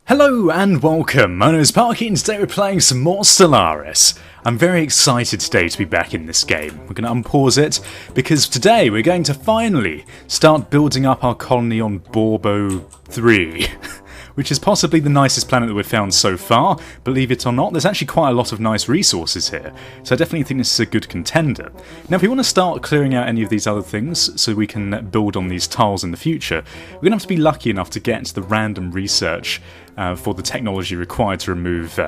Hello and welcome, my name is Parky and today we're playing some more Stellaris. I'm very excited today to be back in this game. We're going to unpause it because today we're going to finally start building up our colony on Borbo 3. Which is possibly the nicest planet that we've found so far. Believe it or not, there's actually quite a lot of nice resources here. So I definitely think this is a good contender. Now if we want to start clearing out any of these other things so we can build on these tiles in the future, we're going to have to be lucky enough to get the random research for the technology required to remove,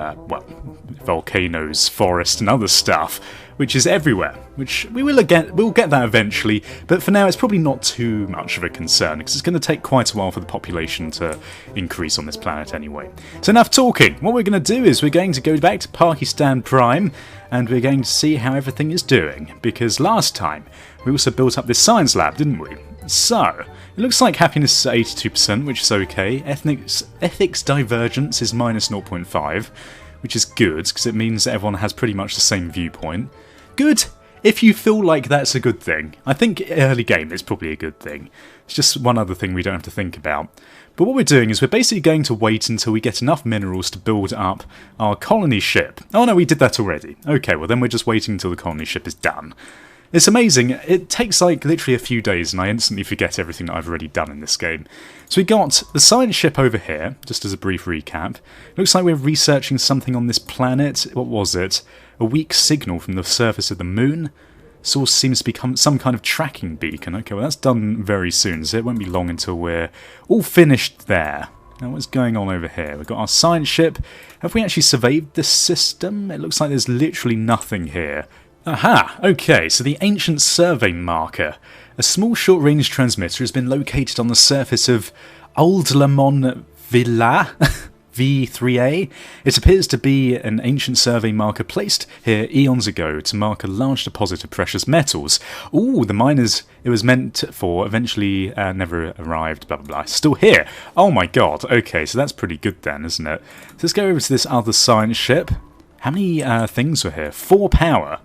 volcanoes, forest and other stuff, which is everywhere, which we'll get that eventually, but for now it's probably not too much of a concern, because it's going to take quite a while for the population to increase on this planet anyway. So enough talking, what we're going to do is we're going to go back to Pakistan Prime, and we're going to see how everything is doing, because last time we also built up this science lab, didn't we? So, it looks like happiness is at 82%, which is okay. Ethics divergence is minus 0.5, which is good, because it means that everyone has pretty much the same viewpoint. Good, if you feel like that's a good thing. I think early game is probably a good thing. It's just one other thing we don't have to think about. But what we're doing is we're basically going to wait until we get enough minerals to build up our colony ship. Oh no, we did that already. Okay, well then we're just waiting until the colony ship is done. It's amazing, it takes like literally a few days and I instantly forget everything that I've already done in this game. So we got the science ship over here, just as a brief recap. Looks like we're researching something on this planet. What was it? A weak signal from the surface of the moon? Source seems to become some kind of tracking beacon. Okay, well that's done very soon, so it won't be long until we're all finished there. Now what's going on over here? We've got our science ship. Have we actually surveyed this system? It looks like there's literally nothing here. Aha! Okay, so the ancient survey marker. A small short-range transmitter has been located on the surface of Oldlemon Villa V3A. It appears to be an ancient survey marker placed here eons ago to mark a large deposit of precious metals. Ooh, the miners it was meant for eventually never arrived, blah blah blah. Still here! Oh my god, okay, so that's pretty good then, isn't it? So let's go over to this other science ship. How many things were here? 4 power.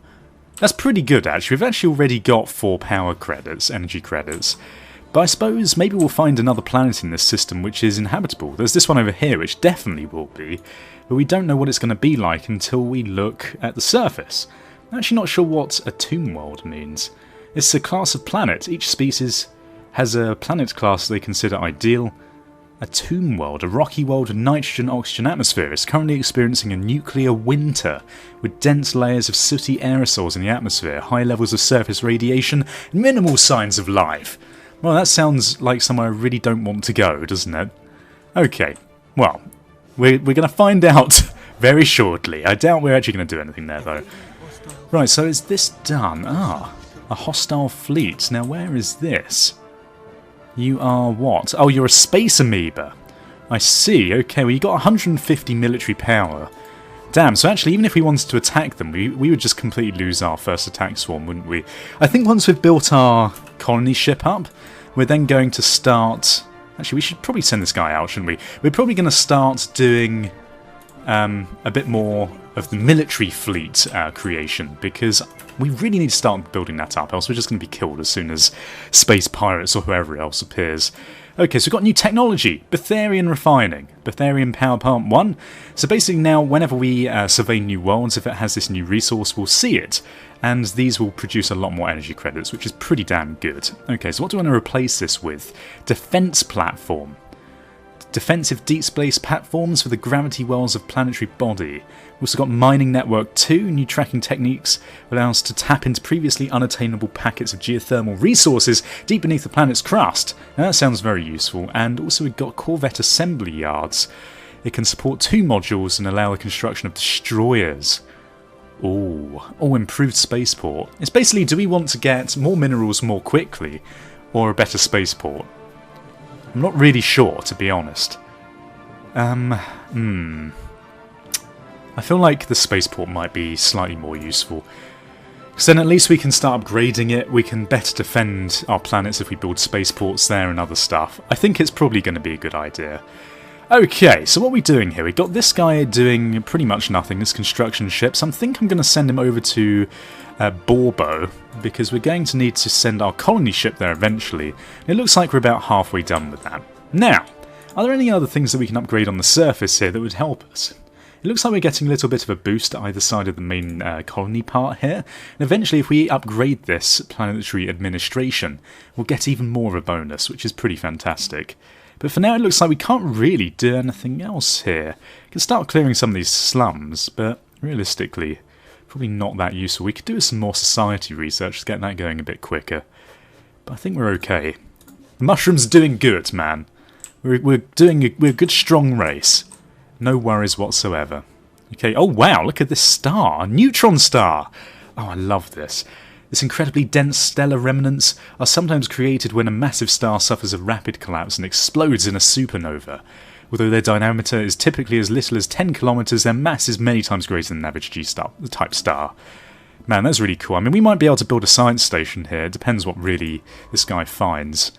That's pretty good actually. We've actually already got 4 power credits, energy credits. But I suppose maybe we'll find another planet in this system which is inhabitable. There's this one over here which definitely will be, but we don't know what it's going to be like until we look at the surface. I'm actually not sure what a tomb world means. It's a class of planet. Each species has a planet class they consider ideal. A tomb world, a rocky world with nitrogen-oxygen atmosphere, is currently experiencing a nuclear winter, with dense layers of sooty aerosols in the atmosphere, high levels of surface radiation, and minimal signs of life. Well, that sounds like somewhere I really don't want to go, doesn't it? Okay, well, we're going to find out very shortly. I doubt we're actually going to do anything there, though. Right, so is this done? Ah, a hostile fleet. Now, where is this? You are what? Oh, you're a space amoeba. I see. Okay, well you got 150 military power. Damn, so actually even if we wanted to attack them, we would just completely lose our first attack swarm, wouldn't we? I think once we've built our colony ship up, we're then going to start... Actually, we should probably send this guy out, shouldn't we? We're probably going to start doing a bit more of the military fleet creation, because we really need to start building that up, else we're just going to be killed as soon as space pirates or whoever else appears. Okay, so we've got new technology, Betharian refining, Betharian power plant 1. So basically now, whenever we survey new worlds, if it has this new resource, we'll see it, and these will produce a lot more energy credits, which is pretty damn good. Okay, so what do I want to replace this with? Defense platform. Defensive deep space platforms for the gravity wells of planetary body. We've also got Mining Network 2, new tracking techniques allow us to tap into previously unattainable packets of geothermal resources deep beneath the planet's crust. Now that sounds very useful. And also we've got Corvette assembly yards. It can support 2 modules and allow the construction of destroyers. Oh, improved spaceport. It's basically, do we want to get more minerals more quickly or a better spaceport? I'm not really sure, to be honest. I feel like the spaceport might be slightly more useful. Because then at least we can start upgrading it, we can better defend our planets if we build spaceports there and other stuff. I think it's probably going to be a good idea. Okay, so what are we doing here? We've got this guy doing pretty much nothing, this construction ship, so I think I'm going to send him over to Borbo, because we're going to need to send our colony ship there eventually. It looks like we're about halfway done with that. Now, Are there any other things that we can upgrade on the surface here that would help us? It looks like we're getting a little bit of a boost either side of the main colony part here, and eventually if we upgrade this planetary administration, we'll get even more of a bonus, which is pretty fantastic. But for now it looks like we can't really do anything else here. We can start clearing some of these slums, but realistically, probably not that useful. We could do some more society research to get that going a bit quicker. But I think we're okay. The mushroom's doing good, man. We're a good strong race. No worries whatsoever. Okay, oh wow, look at this star. A neutron star! Oh, I love this. This incredibly dense stellar remnants are sometimes created when a massive star suffers a rapid collapse and explodes in a supernova. Although their diameter is typically as little as 10 kilometers, their mass is many times greater than an average G-type star. Man, that's really cool. I mean, we might be able to build a science station here. It depends what really this guy finds.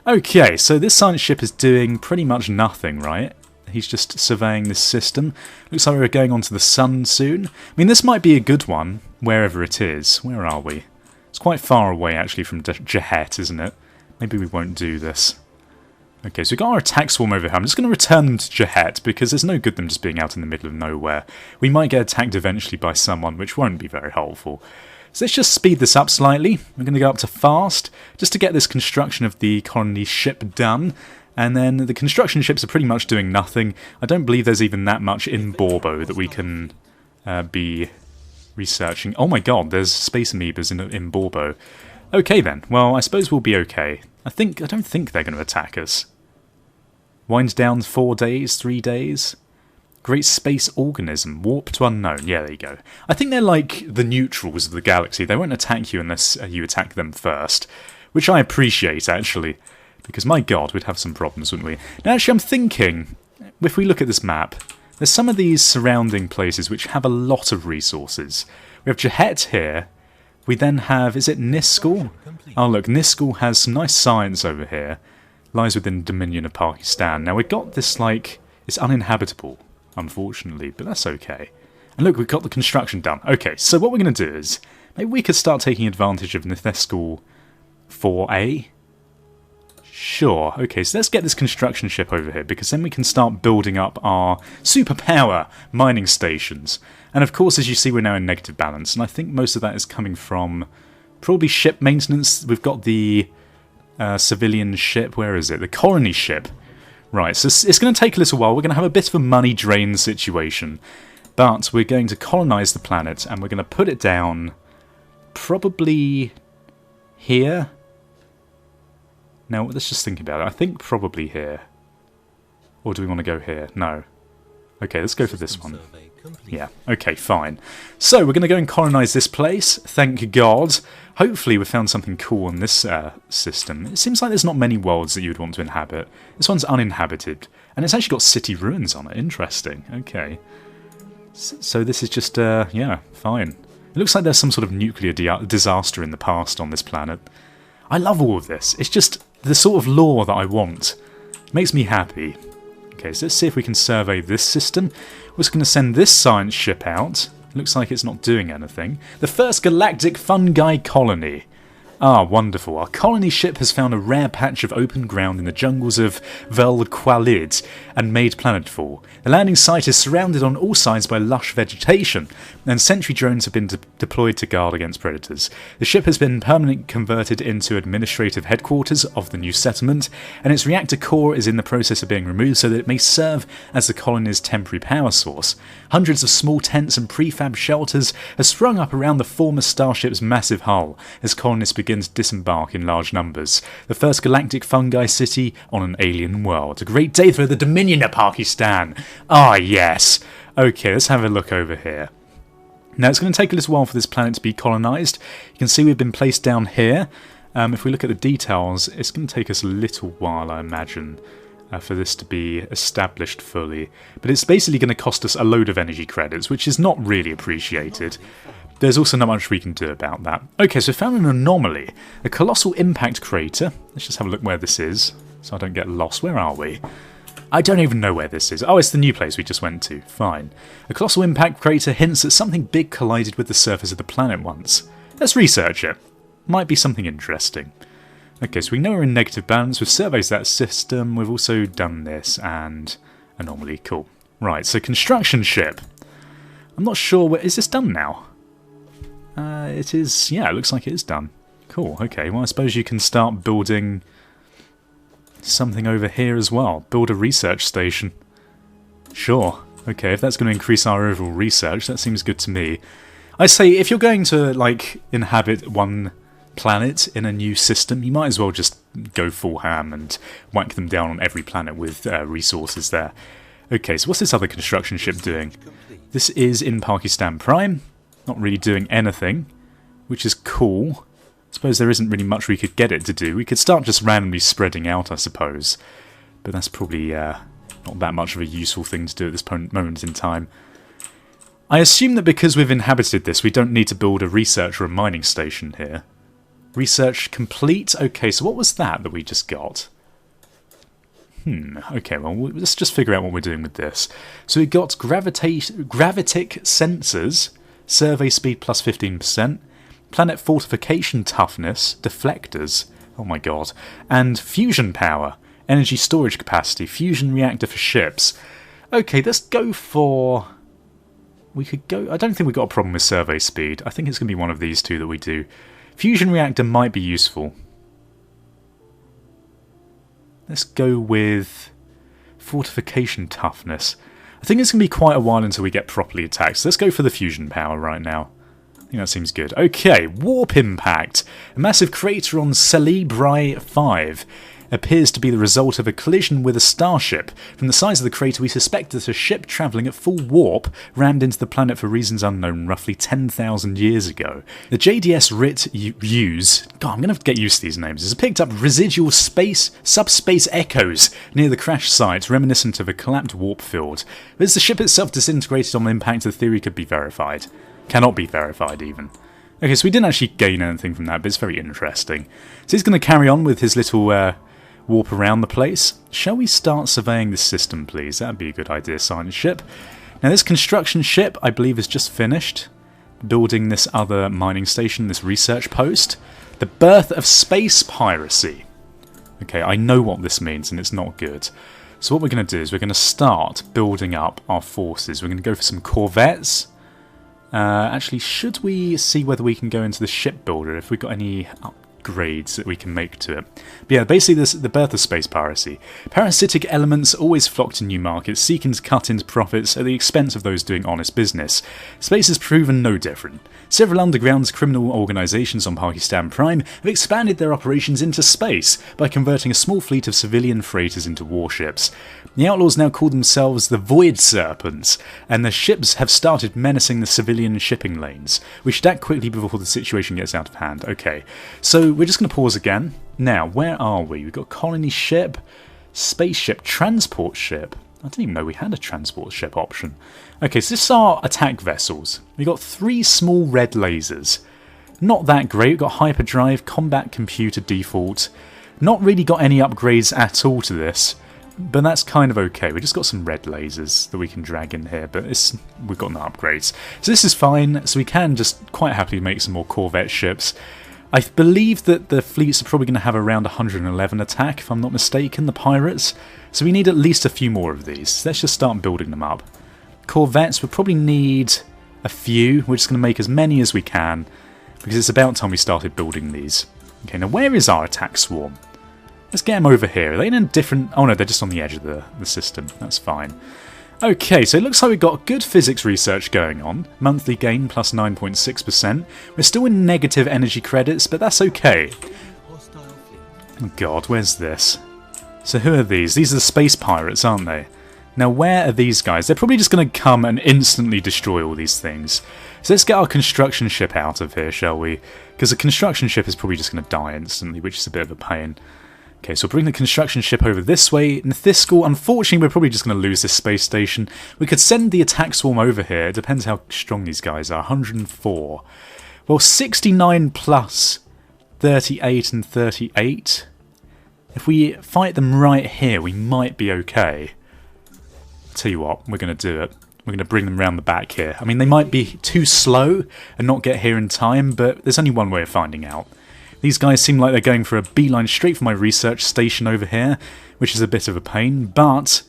Okay, so this science ship is doing pretty much nothing, right? He's just surveying this system. Looks like we're going on to the sun soon. I mean, this might be a good one, wherever it is. Where are we? It's quite far away, actually, from Jahet, isn't it? Maybe we won't do this. Okay, so we've got our attack swarm over here. I'm just going to return them to Jahet, because there's no good them just being out in the middle of nowhere. We might get attacked eventually by someone, which won't be very helpful. So let's just speed this up slightly. We're going to go up to fast, just to get this construction of the colony ship done. And then the construction ships are pretty much doing nothing. I don't believe there's even that much in Borbo that we can be researching. Oh my god, there's space amoebas in Borbo. Okay then, well I suppose we'll be okay. I don't think they're going to attack us. Wind down 4 days, 3 days. Great space organism, warp to unknown. Yeah, there you go. I think they're like the neutrals of the galaxy. They won't attack you unless you attack them first. Which I appreciate, actually. Because, my god, we'd have some problems, wouldn't we? Now, actually, I'm thinking, if we look at this map, there's some of these surrounding places which have a lot of resources. We have Jahet here. We then have, is it Niskal? Oh, look, Niskal has some nice science over here. Lies within the Dominion of Pakistan. Now, we've got this, like, it's uninhabitable, unfortunately, but that's okay. And look, we've got the construction done. Okay, so what we're going to do is, maybe we could start taking advantage of Niskal 4A. Sure, okay, so let's get this construction ship over here, because then we can start building up our superpower mining stations. And of course, as you see, we're now in negative balance, and I think most of that is coming from probably ship maintenance. We've got the civilian ship, where is it? The colony ship. Right, so it's going to take a little while. We're going to have a bit of a money drain situation, but we're going to colonize the planet, and we're going to put it down probably here. Now, let's just think about it. I think probably here. Or do we want to go here? No. Okay, let's go for this one. Yeah, okay, fine. So, we're going to go and colonise this place. Thank God. Hopefully we've found something cool in this system. It seems like there's not many worlds that you would want to inhabit. This one's uninhabited. And it's actually got city ruins on it. Interesting. Okay. So this is just, yeah, fine. It looks like there's some sort of nuclear disaster in the past on this planet. I love all of this. It's just the sort of lore that I want. It makes me happy. Okay, so let's see if we can survey this system. We're just going to send this science ship out. Looks like it's not doing anything. The first galactic fungi colony. Ah, wonderful. Our colony ship has found a rare patch of open ground in the jungles of Velqualid and made planetfall. The landing site is surrounded on all sides by lush vegetation, and sentry drones have been deployed to guard against predators. The ship has been permanently converted into administrative headquarters of the new settlement, and its reactor core is in the process of being removed so that it may serve as the colony's temporary power source. Hundreds of small tents and prefab shelters have sprung up around the former starship's massive hull as colonists begin to disembark in large numbers. The first galactic fungi city on an alien world. A great day for the Dominion of Pakistan. Ah, yes. Okay, let's have a look over here. Now, it's going to take a little while for this planet to be colonised. You can see we've been placed down here. If we look at the details, it's going to take us a little while, I imagine, for this to be established fully. But it's basically going to cost us a load of energy credits, which is not really appreciated. There's also not much we can do about that. Okay, so we found an anomaly. A colossal impact crater. Let's just have a look where this is, so I don't get lost. Where are we? I don't even know where this is. Oh, it's the new place we just went to. Fine. A colossal impact crater hints that something big collided with the surface of the planet once. Let's research it. Might be something interesting. Okay, so we know we're in negative balance. We've surveyed that system. We've also done this and anomaly. Cool. Right, so construction ship. I'm not sure. Is this done now? It is. Yeah, it looks like it is done. Cool. Okay, well, I suppose you can start building something over here as well. Build a research station. Sure. Okay, if that's going to increase our overall research, that seems good to me. I say, if you're going to, like, inhabit one planet in a new system, you might as well just go full ham and whack them down on every planet with resources there. Okay, so what's this other construction ship doing? This is in Pakistan Prime. Not really doing anything, which is cool. I suppose there isn't really much we could get it to do. We could start just randomly spreading out, I suppose. But that's probably not that much of a useful thing to do at this moment in time. I assume that because we've inhabited this, we don't need to build a research or a mining station here. Research complete. Okay, so what was that we just got? Okay, well, let's just figure out what we're doing with this. So we got gravitic sensors, survey speed plus 15%, planet fortification toughness, deflectors, oh my god, and fusion power, energy storage capacity, fusion reactor for ships. Okay, let's go for... We could go... I don't think we've got a problem with survey speed. I think it's going to be one of these two that we do. Fusion reactor might be useful. Let's go with fortification toughness. I think it's going to be quite a while until we get properly attacked, so let's go for the fusion power right now. I think that seems good. Okay, warp impact. A massive crater on Stellaris 5 appears to be the result of a collision with a starship. From the size of the crater, we suspect that a ship travelling at full warp rammed into the planet for reasons unknown roughly 10,000 years ago. The JDS RIT use, God, I'm going to have to get used to these names, has picked up residual subspace echoes near the crash site, reminiscent of a collapsed warp field. But as the ship itself disintegrated on impact, the theory could be verified. Cannot be verified, even. Okay, so we didn't actually gain anything from that, but it's very interesting. So he's going to carry on with his little... warp around the place. Shall we start surveying this system, please? That'd be a good idea, science ship. Now, this construction ship, I believe, is just finished building this other mining station, this research post. The birth of space piracy. Okay, I know what this means, and it's not good. So what we're going to do is we're going to start building up our forces. We're going to go for some corvettes. Actually, should we see whether we can go into the shipbuilder, if we've got any upgrades that we can make to it. But yeah, basically this the birth of space piracy. Parasitic elements always flock to new markets, seeking to cut into profits at the expense of those doing honest business. Space has proven no different. Several underground criminal organisations on Pakistan Prime have expanded their operations into space by converting a small fleet of civilian freighters into warships. The outlaws now call themselves the Void Serpents, and the ships have started menacing the civilian shipping lanes. We should act quickly before the situation gets out of hand. Okay, so we're just going to pause again. Now, where are we? We've got colony ship, spaceship, transport ship. I didn't even know we had a transport ship option. Okay, so this is our attack vessels. We've got 3 small red lasers. Not that great. We've got hyperdrive, combat computer default. Not really got any upgrades at all to this, but that's kind of okay. We've just got some red lasers that we can drag in here, but we've got no upgrades. So this is fine, so we can just quite happily make some more corvette ships. I believe that the fleets are probably going to have around 111 attack, if I'm not mistaken, the pirates. So we need at least a few more of these. So let's just start building them up. Corvettes, we'll probably need a few. We're just going to make as many as we can, because it's about time we started building these. Okay, now where is our attack swarm? Let's get them over here. Are they in a different... Oh no, they're just on the edge of the system. That's fine. Okay, so it looks like we've got good physics research going on. Monthly gain plus 9.6%. We're still in negative energy credits, but that's okay. Oh god, where's this? So who are these? These are the space pirates, aren't they? Now where are these guys? They're probably just going to come and instantly destroy all these things. So let's get our construction ship out of here, shall we? Because the construction ship is probably just going to die instantly, which is a bit of a pain. Okay, so we'll bring the construction ship over this way. Nithiscal, unfortunately, we're probably just going to lose this space station. We could send the attack swarm over here. It depends how strong these guys are. 104. Well, 69 plus 38 and 38. If we fight them right here, we might be okay. Tell you what, we're going to do it. We're going to bring them round the back here. I mean, they might be too slow and not get here in time, but there's only one way of finding out. These guys seem like they're going for a beeline straight for my research station over here, which is a bit of a pain, but...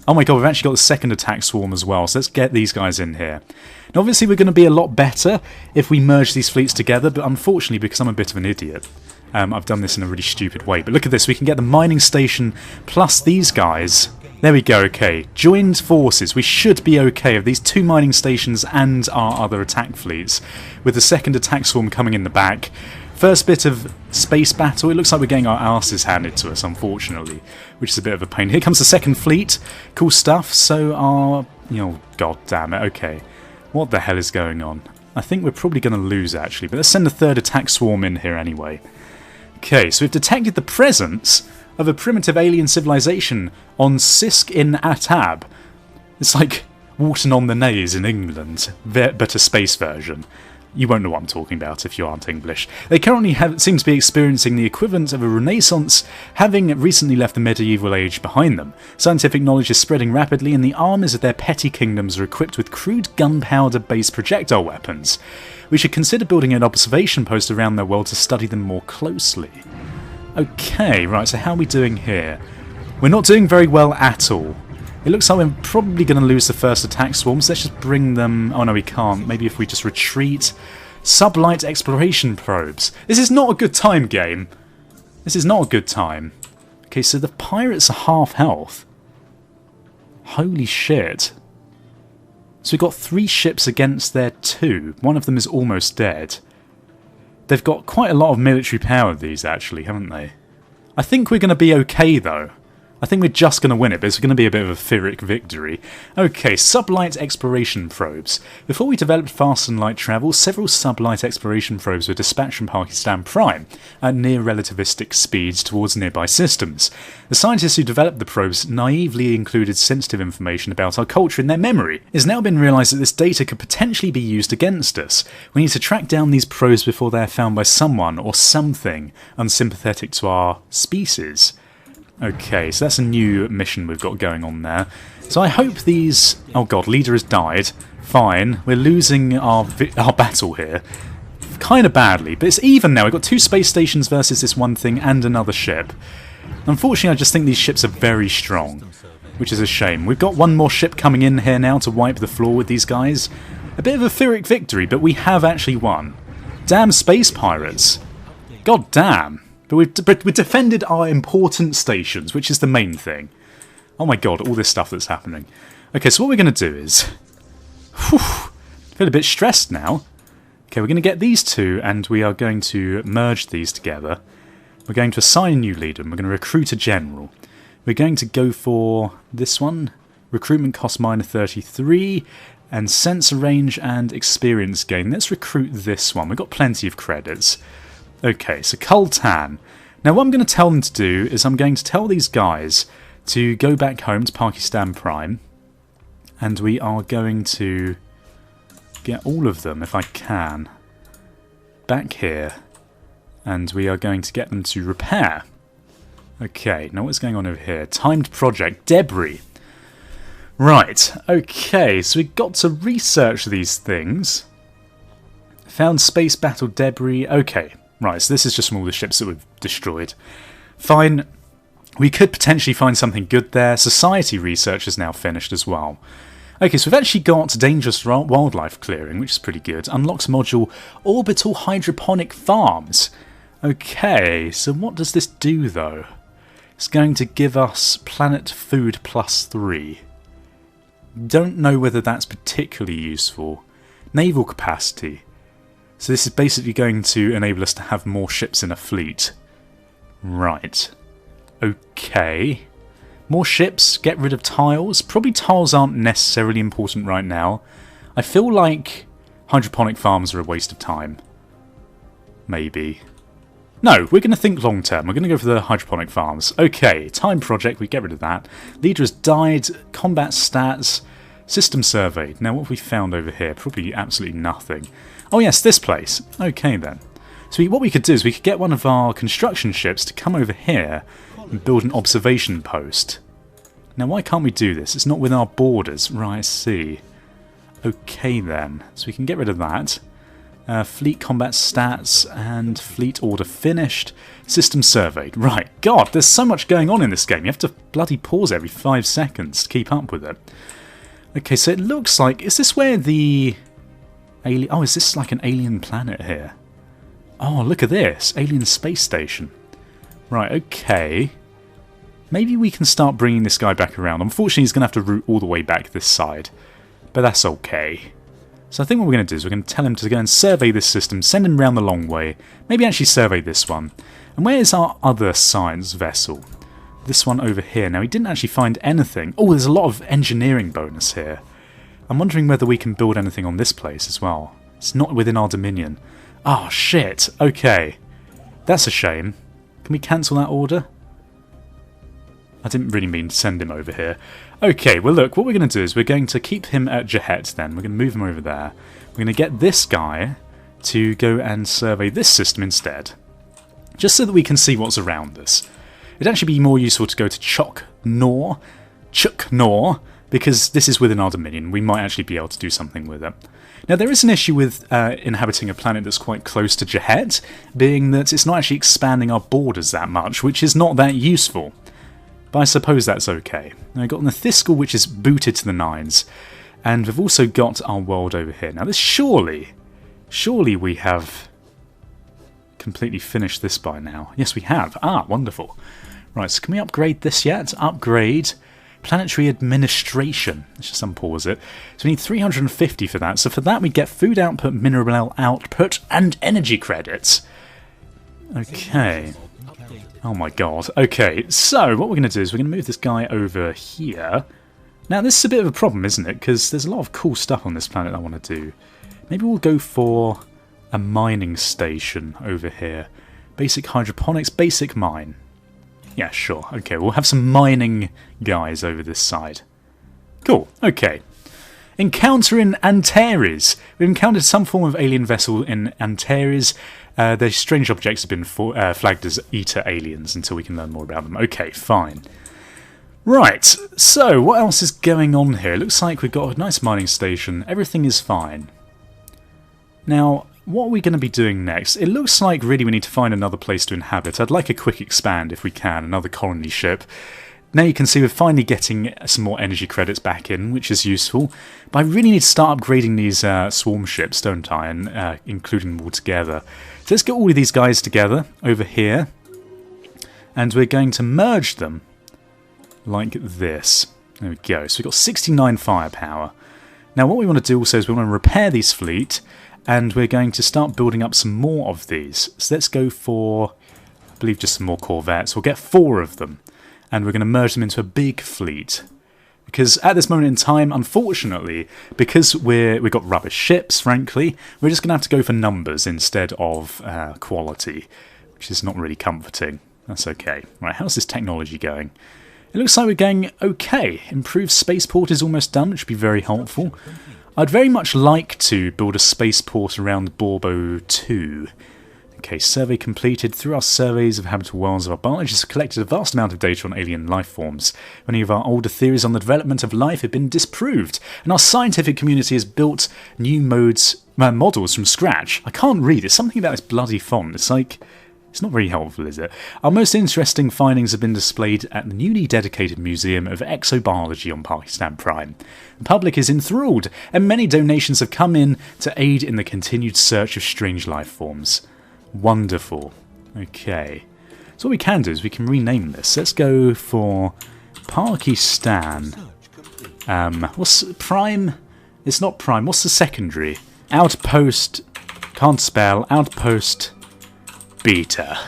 Oh my god, we've actually got the second attack swarm as well, so let's get these guys in here. Now obviously we're going to be a lot better if we merge these fleets together, but unfortunately, because I'm a bit of an idiot, I've done this in a really stupid way. But look at this, we can get the mining station plus these guys. There we go, okay. Joined forces. We should be okay with these 2 mining stations and our other attack fleets, with the second attack swarm coming in the back. First bit of space battle. It looks like we're getting our asses handed to us, unfortunately, which is a bit of a pain. Here comes the second fleet. Cool stuff. So our... Oh, god damn it. Okay. What the hell is going on? I think we're probably going to lose, actually, but let's send the third attack swarm in here anyway. Okay, so we've detected the presence of a primitive alien civilization on Sisk in Atab. It's like Walton on the Naze in England, but a space version. You won't know what I'm talking about if you aren't English. They currently seem to be experiencing the equivalent of a renaissance, having recently left the medieval age behind them. Scientific knowledge is spreading rapidly, and the armies of their petty kingdoms are equipped with crude gunpowder-based projectile weapons. We should consider building an observation post around their world to study them more closely. Okay, right, so how are we doing here? We're not doing very well at all. It looks like we're probably going to lose the first attack swarms. Let's just bring them... Oh no, we can't. Maybe if we just retreat. Sublight exploration probes. This is not a good time, game. This is not a good time. Okay, so the pirates are half health. Holy shit. So we've got 3 ships against their 2. One of them is almost dead. They've got quite a lot of military power, these, actually, haven't they? I think we're going to be okay, though. I think we're just going to win it, but it's going to be a bit of a Pyrrhic victory. Okay, sublight exploration probes. Before we developed fast and light travel, several sublight exploration probes were dispatched from Pakistan Prime at near relativistic speeds towards nearby systems. The scientists who developed the probes naively included sensitive information about our culture in their memory. It has now been realised that this data could potentially be used against us. We need to track down these probes before they are found by someone or something unsympathetic to our species. Okay, so that's a new mission we've got going on there. So I hope these... Oh god, leader has died. Fine, we're losing our battle here. Kind of badly, but it's even now. We've got 2 space stations versus this one thing and another ship. Unfortunately, I just think these ships are very strong, which is a shame. We've got one more ship coming in here now to wipe the floor with these guys. A bit of a Pyrrhic victory, but we have actually won. Damn space pirates. God damn. But we've defended our important stations, which is the main thing. Oh my god, all this stuff that's happening. Okay, so what we're going to do is... Whew, feel a bit stressed now. Okay, we're going to get these 2, and we are going to merge these together. We're going to assign a new leader, and we're going to recruit a general. We're going to go for this one. Recruitment cost -33, and sensor range and experience gain. Let's recruit this one. We've got plenty of credits. Okay, so Kultan. Now what I'm going to tell them to do is I'm going to tell these guys to go back home to Pakistan Prime, and we are going to get all of them, if I can, back here, and we are going to get them to repair. Okay, now what's going on over here? Timed project, debris. Right, okay, so we've got to research these things. Found space battle debris, okay. Right, so this is just from all the ships that we've destroyed. Fine. We could potentially find something good there. Society research is now finished as well. Okay, so we've actually got dangerous wildlife clearing, which is pretty good. Unlocks module orbital hydroponic farms. Okay, so what does this do though? It's going to give us planet food +3. Don't know whether that's particularly useful. Naval capacity. So this is basically going to enable us to have more ships in a fleet. Right. Okay. More ships, get rid of tiles. Probably tiles aren't necessarily important right now. I feel like hydroponic farms are a waste of time. Maybe. No, we're going to think long term. We're going to go for the hydroponic farms. Okay, time project, we get rid of that. Leader has died, combat stats, system surveyed. Now what have we found over here? Probably absolutely nothing. Oh yes, this place. Okay then. So what we could do is we could get one of our construction ships to come over here and build an observation post. Now why can't we do this? It's not within our borders. Right, I see. Okay then. So we can get rid of that. Fleet combat stats and fleet order finished. System surveyed. Right, God, there's so much going on in this game. You have to bloody pause every 5 seconds to keep up with it. Okay, so it looks like... Is this where the... alien? Oh, is this like an alien planet here? Oh, look at this. Alien space station. Right, okay. Maybe we can start bringing this guy back around. Unfortunately, he's going to have to route all the way back this side. But that's okay. So I think what we're going to do is we're going to tell him to go and survey this system, send him around the long way, maybe actually survey this one. And where is our other science vessel? This one over here. Now, he didn't actually find anything. Oh, there's a lot of engineering bonus here. I'm wondering whether we can build anything on this place as well. It's not within our dominion. Oh, shit. Okay. That's a shame. Can we cancel that order? I didn't really mean to send him over here. Okay, well look, what we're going to do is we're going to keep him at Jahet then. We're going to move him over there. We're going to get this guy to go and survey this system instead. Just so that we can see what's around us. It'd actually be more useful to go to Chuk-Nor, because this is within our dominion. We might actually be able to do something with it. Now there is an issue with inhabiting a planet that's quite close to Jahet, being that it's not actually expanding our borders that much, which is not that useful. But I suppose that's okay. Now we've got Nathiscal, which is booted to the nines, and we've also got our world over here. Now this surely we have completely finished this by now. Yes, we have. Ah, wonderful. Right, so can we upgrade this yet? Upgrade planetary administration. Let's just unpause it. So we need 350 for that. So for that we get food output, mineral output, and energy credits. Okay. Oh my god. Okay, so what we're going to do is we're going to move this guy over here. Now this is a bit of a problem, isn't it? Because there's a lot of cool stuff on this planet I want to do. Maybe we'll go for a mining station over here. Basic hydroponics, basic mine. Yeah, sure. Okay, we'll have some mining guys over this side. Cool, okay. Encounter in Antares. We've encountered some form of alien vessel in Antares. Their strange objects have been flagged as Eta aliens until we can learn more about them. Okay, fine. Right, so what else is going on here? It looks like we've got a nice mining station. Everything is fine. Now, what are we going to be doing next? It looks like really we need to find another place to inhabit. I'd like a quick expand if we can, another colony ship. Now you can see we're finally getting some more energy credits back in, which is useful. But I really need to start upgrading these swarm ships, don't I, and including them all together. So let's get all of these guys together over here. And we're going to merge them like this. There we go. So we've got 69 firepower. Now what we want to do also is we want to repair these fleet, and we're going to start building up some more of these. So let's go for, I believe, just some more corvettes. We'll get 4 of them. And we're going to merge them into a big fleet. Because at this moment in time, unfortunately, because we've got rubbish ships, frankly, we're just going to have to go for numbers instead of quality, which is not really comforting. That's okay. Right, how's this technology going? It looks like we're going okay. Improved spaceport is almost done, which would be very helpful. I'd very much like to build a spaceport around Borbo 2. Okay, survey completed. Through our surveys of habitable worlds, our biologists have collected a vast amount of data on alien life forms. Many of our older theories on the development of life have been disproved, and our scientific community has built new models from scratch. I can't read. It's something about this bloody font. It's like, it's not very helpful, is it? Our most interesting findings have been displayed at the newly dedicated Museum of Exobiology on Pakistan Prime. The public is enthralled, and many donations have come in to aid in the continued search of strange life forms. Wonderful. Okay. So what we can do is we can rename this. Let's go for Pakistan. What's Prime? It's not Prime. What's the secondary? Outpost. Can't spell. Outpost Beta.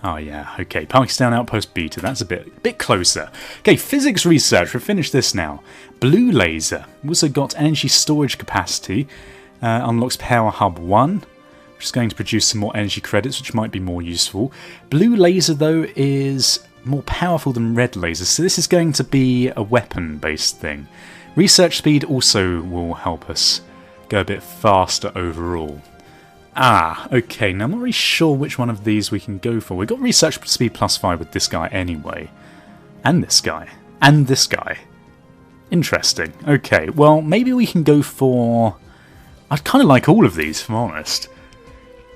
Oh yeah. Okay. Pakistan Outpost Beta. That's a bit closer. Okay. Physics research. We've finished this now. Blue laser. We've also got energy storage capacity. Unlocks Power Hub 1. Which is going to produce some more energy credits, which might be more useful. Blue laser, though, is more powerful than red laser, so this is going to be a weapon-based thing. Research speed also will help us go a bit faster overall. Ah, okay, now I'm not really sure which one of these we can go for. We've got research speed +5 with this guy anyway. And this guy. And this guy. Interesting. Okay, well, maybe we can go for I kind of like all of these, if I'm honest.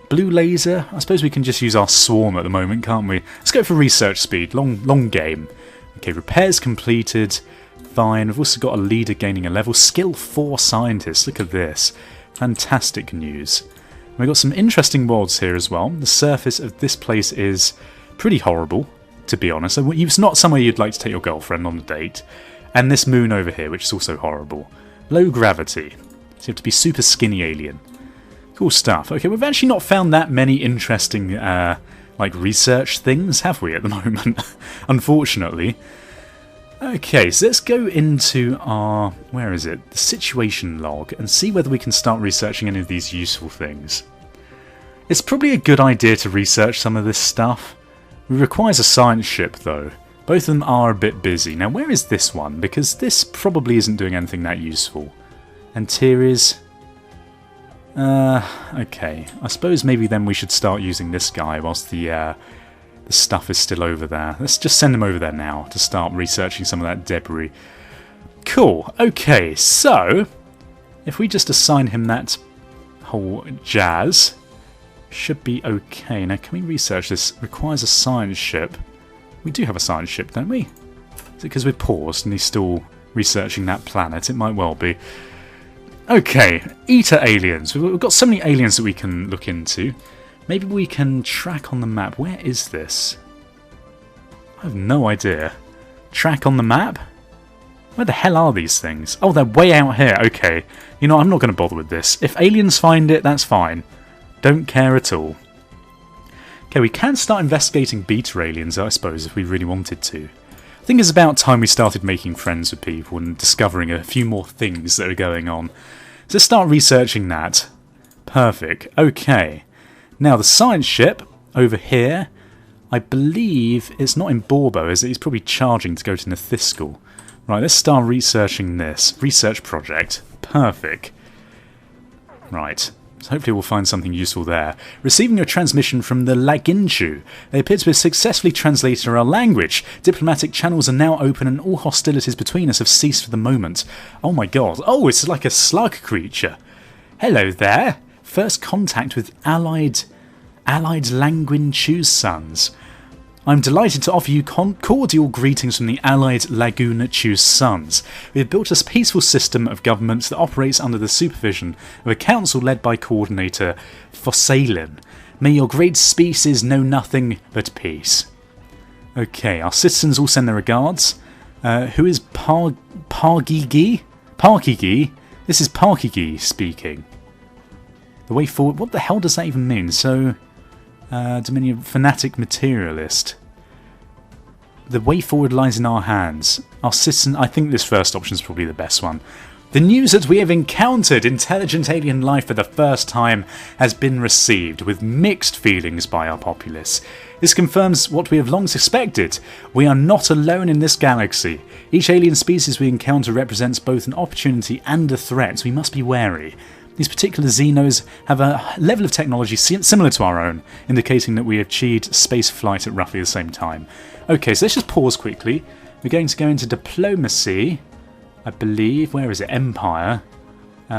Blue laser. I suppose we can just use our swarm at the moment, can't we? Let's go for research speed. Long game. Okay, repairs completed. Fine. We've also got a leader gaining a level. Skill 4 scientists. Look at this. Fantastic news. We've got some interesting worlds here as well. The surface of this place is pretty horrible, to be honest. It's not somewhere you'd like to take your girlfriend on a date. And this moon over here, which is also horrible. Low gravity. So you have to be super skinny alien. Cool stuff. Okay, we've actually not found that many interesting, like, research things, have we, at the moment? Unfortunately. Okay, so let's go into our, where is it? The situation log, and see whether we can start researching any of these useful things. It's probably a good idea to research some of this stuff. It requires a science ship, though. Both of them are a bit busy. Now, where is this one? Because this probably isn't doing anything that useful. Antares. Okay. I suppose maybe then we should start using this guy whilst the stuff is still over there. Let's just send him over there now to start researching some of that debris. Cool. Okay, so if we just assign him that whole jazz, should be okay. Now, can we research this? Requires a science ship. We do have a science ship, don't we? Is it because we're paused and he's still researching that planet? It might well be. Okay, Eater aliens. We've got so many aliens that we can look into. Maybe we can track on the map. Where is this? I have no idea. Track on the map? Where the hell are these things? Oh, they're way out here. Okay. You know, I'm not going to bother with this. If aliens find it, that's fine. Don't care at all. Okay, we can start investigating beta aliens, I suppose, if we really wanted to. I think it's about time we started making friends with people and discovering a few more things that are going on. So let's start researching that. Perfect. Okay. Now, the science ship over here, I believe it's not in Borbo, is it? He's probably charging to go to Nethiscal. Right, let's start researching this. Research project. Perfect. Right. So hopefully we'll find something useful there. Receiving a transmission from the Laginchu. They appear to have successfully translated our language. Diplomatic channels are now open and all hostilities between us have ceased for the moment. Oh my god. Oh, it's like a slug creature. Hello there. First contact with Allied Languinchu's sons. I'm delighted to offer you cordial greetings from the Allied Lagunchu's sons. We have built a peaceful system of government that operates under the supervision of a council led by Coordinator Fossalin. May your great species know nothing but peace. Okay, our citizens all send their regards. Who is ParkyGames? ParkyGames? This is ParkyGames speaking. The way forward. What the hell does that even mean? So, Dominion Fanatic Materialist. The way forward lies in our hands. Our citizen. I think this first option is probably the best one. The news that we have encountered intelligent alien life for the first time has been received with mixed feelings by our populace. This confirms what we have long suspected. We are not alone in this galaxy. Each alien species we encounter represents both an opportunity and a threat, so we must be wary. These particular Xenos have a level of technology similar to our own, indicating that we achieved space flight at roughly the same time. Okay, so let's just pause quickly. We're going to go into diplomacy, I believe. Where is it? Empire.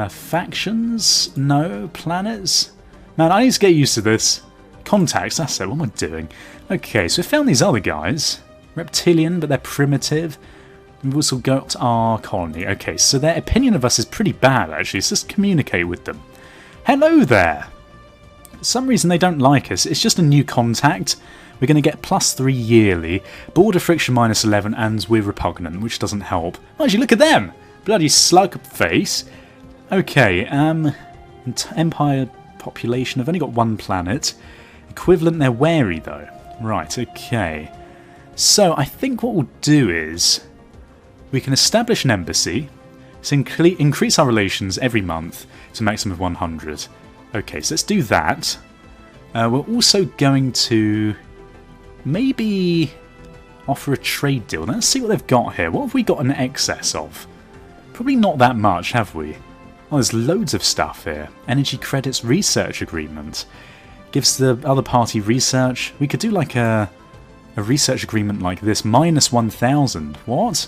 Factions? No. Planets? Man, I need to get used to this. Contacts, that's it. What am I doing? Okay, so we found these other guys. Reptilian, but they're primitive. We've also got our colony. Okay, so their opinion of us is pretty bad, actually. So let's communicate with them. Hello there! For some reason they don't like us. It's just a new contact. We're going to get +3 yearly. Border friction -11, and we're repugnant, which doesn't help. Oh, actually, look at them! Bloody slug face. Okay, Empire population. I've only got one planet. Equivalent, they're wary, though. Right, okay. So, I think what we'll do is we can establish an embassy, so increase our relations every month to a maximum of 100. Okay, so let's do that. We're also going to maybe offer a trade deal. Now, let's see what they've got here. What have we got in excess of? Probably not that much, have we? Oh, there's loads of stuff here. Energy credits research agreement. Gives the other party research. We could do like a research agreement like this. -1000. What?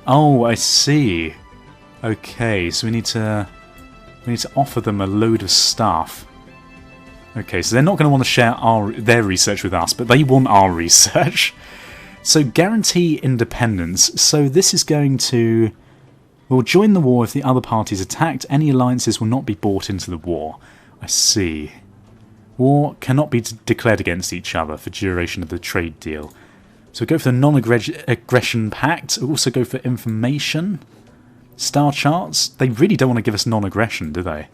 Oh, I see. Okay, so we need to We need to offer them a load of stuff. Okay, so they're not going to want to share their research with us, but they want our research. So guarantee independence. So this is going to... We'll join the war if the other party is attacked. Any alliances will not be brought into the war. I see. War cannot be declared against each other for duration of the trade deal. So we'll go for the non-aggression pact. We'll also go for information. Star charts. They really don't want to give us non-aggression, do they?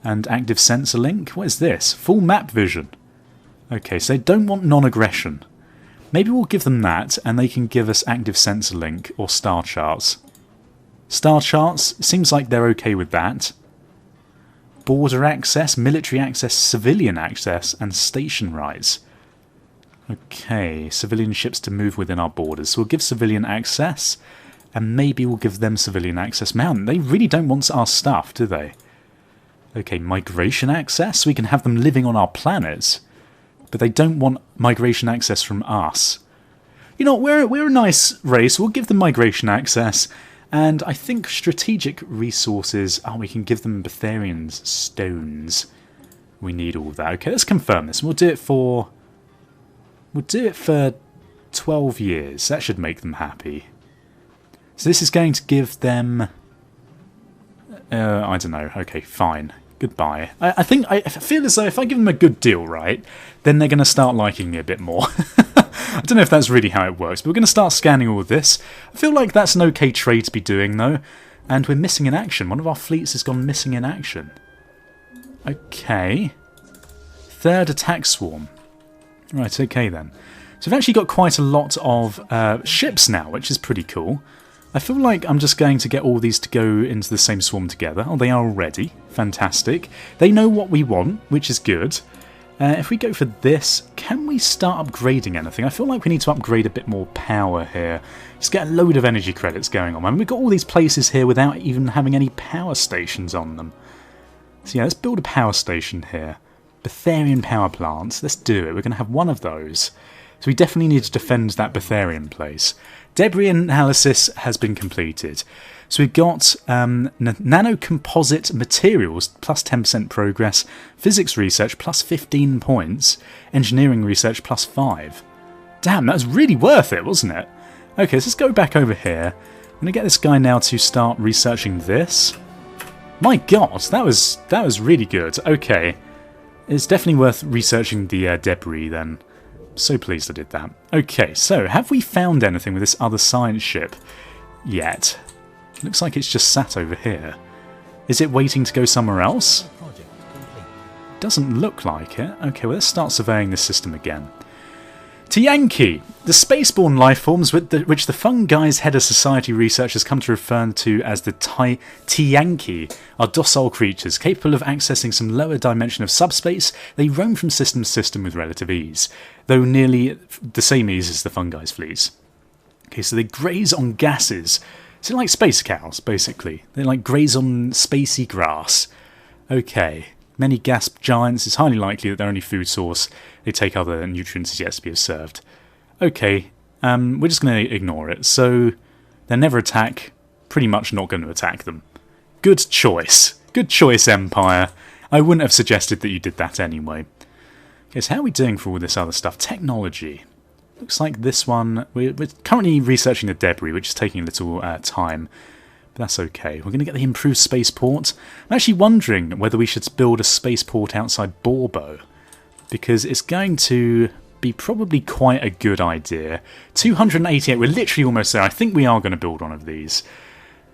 And active sensor link. What is this? Full map vision. Okay, so they don't want non-aggression. Maybe we'll give them that, and they can give us active sensor link or star charts. Star charts, seems like they're okay with that. Border access, military access, civilian access, and station rights. Okay, civilian ships to move within our borders. So we'll give civilian access, and maybe we'll give them civilian access. Man, they really don't want our stuff, do they? Okay, migration access, so we can have them living on our planets. But they don't want migration access from us. You know, we're a nice race, we'll give them migration access. And I think strategic resources... Oh, we can give them Betharian's stones. We need all of that. Okay, let's confirm this. We'll do it for... We'll do it for 12 years. That should make them happy. So this is going to give them... I don't know. Okay, fine. Goodbye. I feel as though if I give them a good deal, right, then they're going to start liking me a bit more. I don't know if that's really how it works, but we're going to start scanning all of this. I feel like that's an okay trade to be doing, though. And we're missing in action. One of our fleets has gone missing in action. Okay. Third attack swarm. Right, okay then. So we've actually got quite a lot of ships now, which is pretty cool. I feel like I'm just going to get all these to go into the same swarm together. Oh, they are already. Fantastic. They know what we want, which is good. If we go for this, can we start upgrading anything? I feel like we need to upgrade a bit more power here. Just get a load of energy credits going on. I mean, we've got all these places here without even having any power stations on them. So yeah, let's build a power station here. Betharian power plants. Let's do it. We're going to have one of those. So we definitely need to defend that Betharian place. Debris analysis has been completed. So we've got nanocomposite materials plus 10% progress, physics research plus 15 points, engineering research plus 5. Damn, that was really worth it, wasn't it? Okay, so let's go back over here. I'm going to get this guy now to start researching this. My god, that was really good. Okay, it's definitely worth researching the debris then. So pleased I did that. Okay, so have we found anything with this other science ship yet? Looks like it's just sat over here. Is it waiting to go somewhere else? Doesn't look like it. Okay, well let's start surveying this system again. Tiyanki, the spaceborne lifeforms which the fungi's head of society research has come to refer to as the Tiyanki, are docile creatures capable of accessing some lower dimension of subspace. They roam from system to system with relative ease, though nearly the same ease as the fungi's fleets. Okay, so they graze on gases. So like space cows, basically. They like graze on spacey grass. Okay. Many gas giants, it's highly likely that their only food source, they take other nutrients as yet to be observed. Okay, we're just going to ignore it. So, they never attack, pretty much not going to attack them. Good choice. Good choice, Empire. I wouldn't have suggested that you did that anyway. Okay, so how are we doing for all this other stuff? Technology. Looks like this one, we're currently researching the debris, which is taking a little time. But that's okay. We're going to get the improved spaceport. I'm actually wondering whether we should build a spaceport outside Borbo, because it's going to be probably quite a good idea. 288, we're literally almost there. I think we are going to build one of these.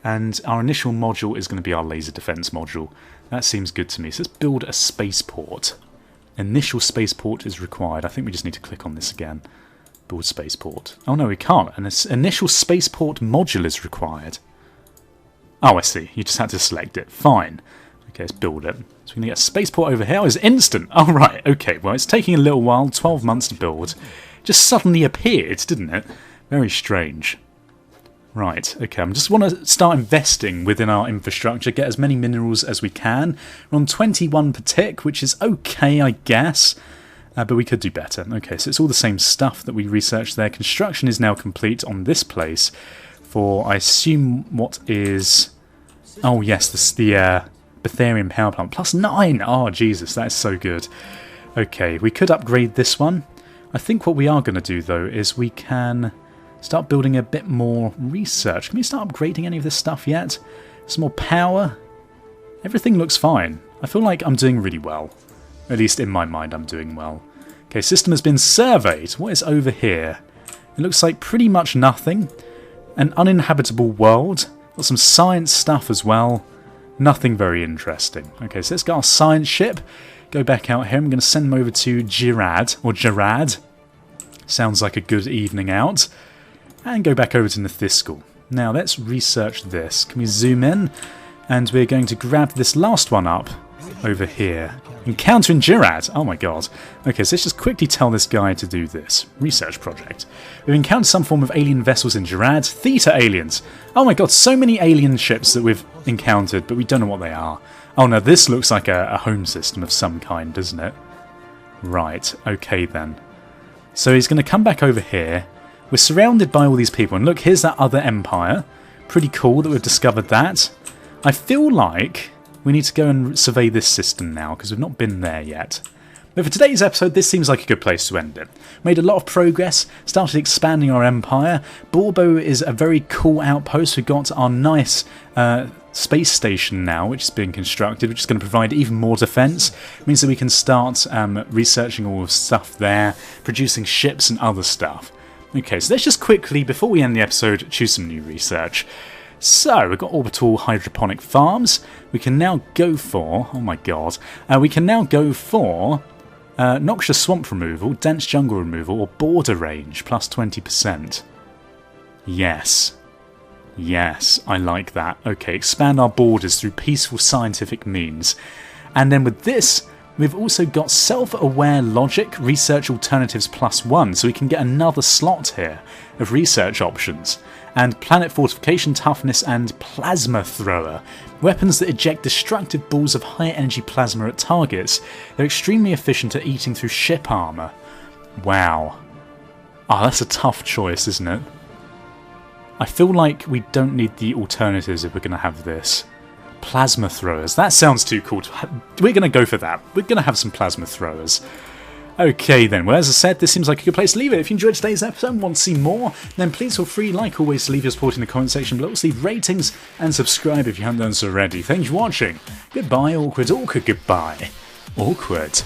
And our initial module is going to be our laser defense module. That seems good to me. So let's build a spaceport. Initial spaceport is required. I think we just need to click on this again. Build spaceport. Oh no, we can't. An initial spaceport module is required. Oh, I see. You just had to select it. Fine. Okay, let's build it. So we're going to get a spaceport over here. Oh, it's instant. Oh, right. Okay, well, it's taking a little while. 12 months to build. Just suddenly appeared, didn't it? Very strange. Right, okay. I just want to start investing within our infrastructure, get as many minerals as we can. We're on 21 per tick, which is okay, I guess. But we could do better. Okay, so it's all the same stuff that we researched there. Construction is now complete on this place. For, I assume, what is... Oh, yes, this the Betharian power plant. +9! Oh, Jesus, that is so good. Okay, we could upgrade this one. I think what we are going to do, though, is we can start building a bit more research. Can we start upgrading any of this stuff yet? Some more power? Everything looks fine. I feel like I'm doing really well. At least in my mind, I'm doing well. Okay, system has been surveyed. What is over here? It looks like pretty much nothing. An uninhabitable world. Got some science stuff as well. Nothing very interesting. Okay, so let's get our science ship. Go back out here. I'm going to send them over to Girard, or Gerard. Sounds like a good evening out. And go back over to Nithiscal. Now, let's research this. Can we zoom in? And we're going to grab this last one up over here. Encounter in Girard. Oh my god. Okay, so let's just quickly tell this guy to do this. Research project. We've encountered some form of alien vessels in Girard. Theta aliens. Oh my god, so many alien ships that we've encountered, but we don't know what they are. Oh no, this looks like a home system of some kind, doesn't it? Right, okay then. So he's going to come back over here. We're surrounded by all these people, and look, here's that other empire. Pretty cool that we've discovered that. I feel like we need to go and survey this system now, because we've not been there yet. But for today's episode, this seems like a good place to end it. Made a lot of progress, started expanding our empire. Borbo is a very cool outpost. We've got our nice space station now, which is being constructed, which is going to provide even more defence. It means that we can start researching all the stuff there, producing ships and other stuff. Okay, so let's just quickly, before we end the episode, choose some new research. So, we've got orbital hydroponic farms. We can now go for... oh my god. We can now go for noxious swamp removal, dense jungle removal, or border range, plus 20%. Yes. Yes, I like that. Okay, expand our borders through peaceful scientific means. And then with this, we've also got self-aware logic, research alternatives +1, so we can get another slot here of research options. And planet fortification toughness and plasma thrower. Weapons that eject destructive balls of high energy plasma at targets. They're extremely efficient at eating through ship armour. Wow. Ah, that's a tough choice, isn't it? I feel like we don't need the alternatives if we're going to have this. Plasma throwers. That sounds too cool. We're going to go for that. We're going to have some plasma throwers. Okay then, well as I said, this seems like a good place to leave it. If you enjoyed today's episode and want to see more, then please feel free, like always, to leave your support in the comment section below. Also leave ratings and subscribe if you haven't done so already. Thank you for watching. Goodbye, awkward, awkward, goodbye. Awkward.